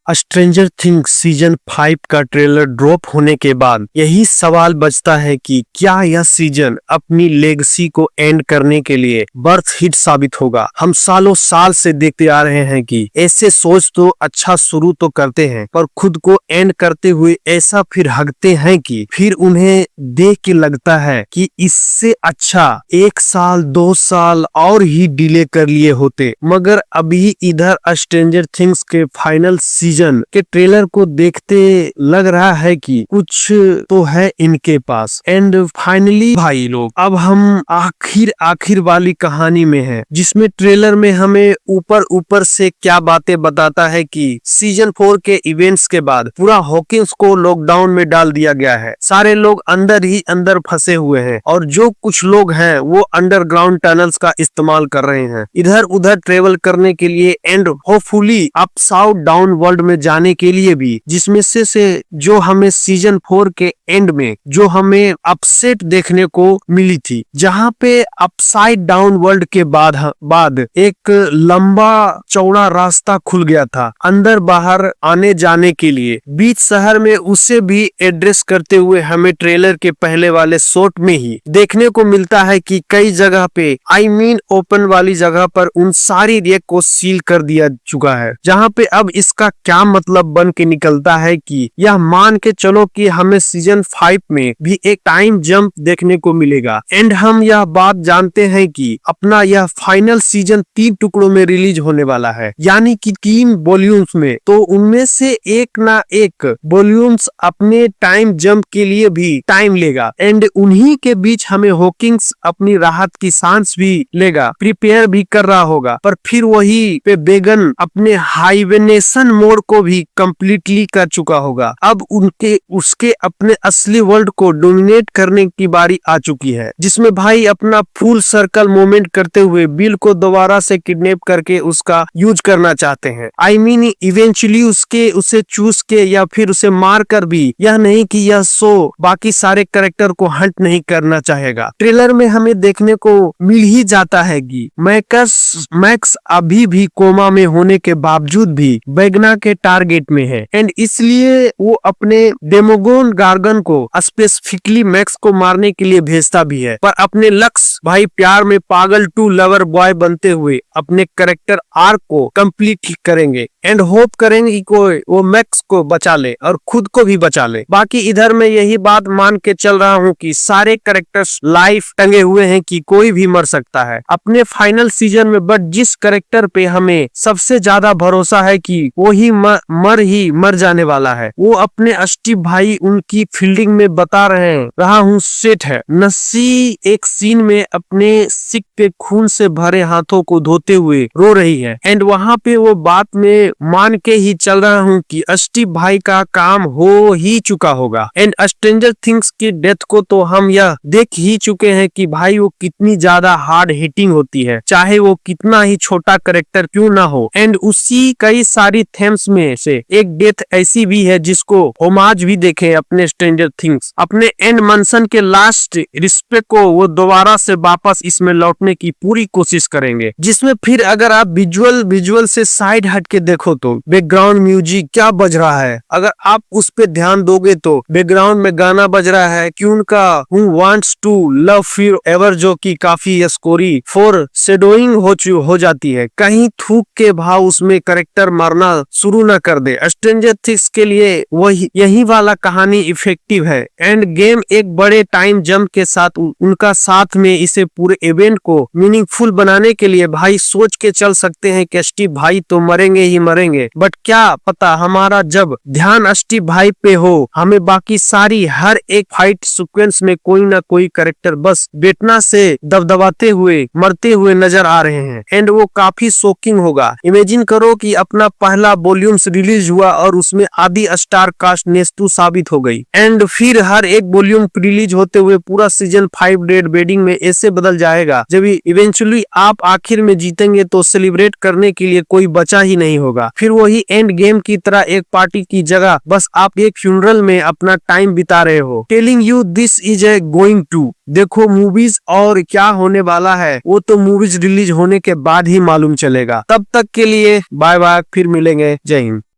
Stranger things season 5 का trailer drop होने के बाद यही सवाल बचता है कि क्या यह सीजन अपनी लेगेसी को एंड करने के लिए बर्थ हिट साबित होगा। हम सालों साल से देखते आ रहे हैं कि ऐसे सोच तो अच्छा शुरू तो करते हैं पर खुद को एंड करते हुए ऐसा फिर हगते हैं कि फिर उन्हें देख के लगता है कि इससे अच्छा 1 साल 2 साल और ही डिले कर लिए होते। मगर अभी इधर स्ट्रेंजर थिंग्स के फाइनल सीजन के ट्रेलर को देखते लग रहा है कि कुछ तो है इनके पास। एंड फाइनली भाई लोग, अब हम आखिर वाली कहानी में हैं, जिसमें ट्रेलर में हमें ऊपर से क्या बातें बताता है कि सीजन 4 के इवेंट्स के बाद पूरा हॉकिंस को लॉकडाउन में डाल दिया गया है। सारे लोग अंदर ही अंदर फंसे हुए हैं और जो कुछ लोग हैं वो अंडरग्राउंड टनल्स का इस्तेमाल कर रहे हैं इधर उधर ट्रेवल करने के लिए and hopefully upside down world में जाने के लिए भी, जिसमें से जो हमें सीजन 4 के एंड में जो हमें अपसेट देखने को मिली थी, जहां पे अपसाइड डाउन वर्ल्ड के बाद एक लंबा चौड़ा रास्ता खुल गया था अंदर बाहर आने जाने के लिए बीच शहर में। उसे भी एड्रेस करते हुए हमें ट्रेलर के पहले वाले शॉट में ही देखने को मिलता है कि कई जगह पे ओपन वाली जगह पर उन सारी रेक को सील कर दिया चुका है, जहां पे अब इसका क्या मतलब बन के निकलता है कि यह मान के चलो कि हमें सीजन 5 में भी एक टाइम जंप देखने को मिलेगा। एंड हम यह बात जानते हैं कि अपना यह फाइनल सीजन 3 टुकड़ों में रिलीज होने वाला है, यानी कि 3 वॉल्यूम्स में। तो उनमें से एक ना एक वॉल्यूम्स अपने टाइम जंप के लिए भी टाइम लेगा एंड उन्हीं के बीच हमें हॉकिंस अपनी राहत की सांस भी लेगा, प्रिपेयर भी कर रहा होगा। पर फिर वही पे बेगन अपने हाइवेनेशन मोड को भी कंप्लीटली कर चुका होगा। अब उसके अपने असली वर्ल्ड को डोमिनेट करने की बारी आ चुकी है, जिसमें भाई अपना फुल सर्कल मूवमेंट करते हुए बिल को दोबारा से किडनैप करके उसका यूज करना चाहते हैं। इवेंचुअली उसे चूस के या फिर उसे मार कर भी, यह नहीं कि यह शो बाकी सारे कैरेक्टर को हंट नहीं करना चाहेगा। ट्रेलर में हमें देखने को मिल ही जाता है कि मैक्स अभी भी कोमा में होने के बावजूद भी बैगना के टारगेट में है एंड इसलिए वो अपने डेमोगोन गार्गन को स्पेसिफिकली मैक्स को मारने के लिए भेजता भी है। पर अपने लक्ष्य भाई प्यार में पागल टू लवर बॉय बनते हुए अपने कैरेक्टर आर्क को कंप्लीट करेंगे एंड होप करेंगे कि कोई वो मैक्स को बचा ले और खुद को भी बचा ले। बाकी इधर मैं यही बात मान के चल रहा हूँ कि सारे कैरेक्टर्स लाइफ टंगे हुए हैं कि कोई भी मर सकता है अपने फाइनल सीजन में। बट जिस कैरेक्टर पे हमें सबसे ज्यादा भरोसा है कि वो ही मर जाने वाला है, वो अपने स्टीव भाई उनकी फील्डिंग में बता रहा हूँ सेट है। नस्सी एक सीन में अपने सिक पे खून से भरे हाथों को धोते हुए रो रही है एंड वहां पे वो बात में मान के ही चल रहा हूँ कि स्टीव भाई का काम हो ही चुका होगा। एंड स्ट्रेंजर थिंग्स की डेथ को तो हम यह देख ही चुके हैं कि भाई वो कितनी ज्यादा हार्ड हिटिंग होती है, चाहे वो कितना ही छोटा कैरेक्टर क्यों ना हो। एंड उसी कई सारी थेम्स में से एक डेथ ऐसी भी है जिसको होमाज भी देखे अपने स्ट्रेंजर थिंग्स। अपने एंड मंसन के लास्ट रिस्पेक्ट को वो दोबारा से वापस इसमें लौटने की पूरी कोशिश करेंगे, जिसमें फिर अगर आप विजुअल से साइड हट के देखो तो बैकग्राउंड म्यूजिक क्या बज रहा है, अगर आप उस पे ध्यान दोगे तो बैकग्राउंड में गाना बज रहा है क्यून का Who Wants to Love You Ever, जो कि काफी स्कोरी फॉर शेडोइंग हो जाती है। कहीं थूक के भाव उसमें कैरेक्टर मारना शुरू न कर दे। स्ट्रेंजर थिंग्स के लिए यही वाला कहानी इफेक्टिव है एंड गेम एक बड़े टाइम जंप के साथ उनका साथ में इसे पूरे इवेंट को मीनिंगफुल बनाने के लिए भाई सोच के चल सकते हैं कि स्टीव भाई तो मरेंगे ही मरेंगे। बट क्या पता हमारा जब ध्यान स्टीव भाई पे हो, हमें बाकी सारी हर एक फाइट सीक्वेंस में कोई ना कोई कैरेक्टर बस बेटना से दबदबाते हुए मरते हुए नजर आ रहे हैं एंड वो काफी शॉकिंग होगा। इमेजिन करो कि अपना पहला वॉल्यूम्स रिलीज हुआ और उसमें आधी स्टार कास्ट नेस्तु साबित हो गई एंड फिर हर एक वॉल्यूम रिलीज होते हुए पूरा सीजन 5 डेड बेडिंग में ऐसे बदल जाएगा जब इवेंचुअली आप आखिर में जीतेंगे तो सेलिब्रेट करने के लिए कोई बचा ही नहीं होगा। फिर वही एंड गेम की तरह एक पार्टी की जगह बस आप एक फ्यूनरल में अपना टाइम बिता रहे हो। Telling you this is a going to देखो मूवीज, और क्या होने वाला है वो तो मूवीज रिलीज होने के बाद ही मालूम चलेगा। तब तक के लिए बाय बाय, फिर मिलेंगे, जय हिंद।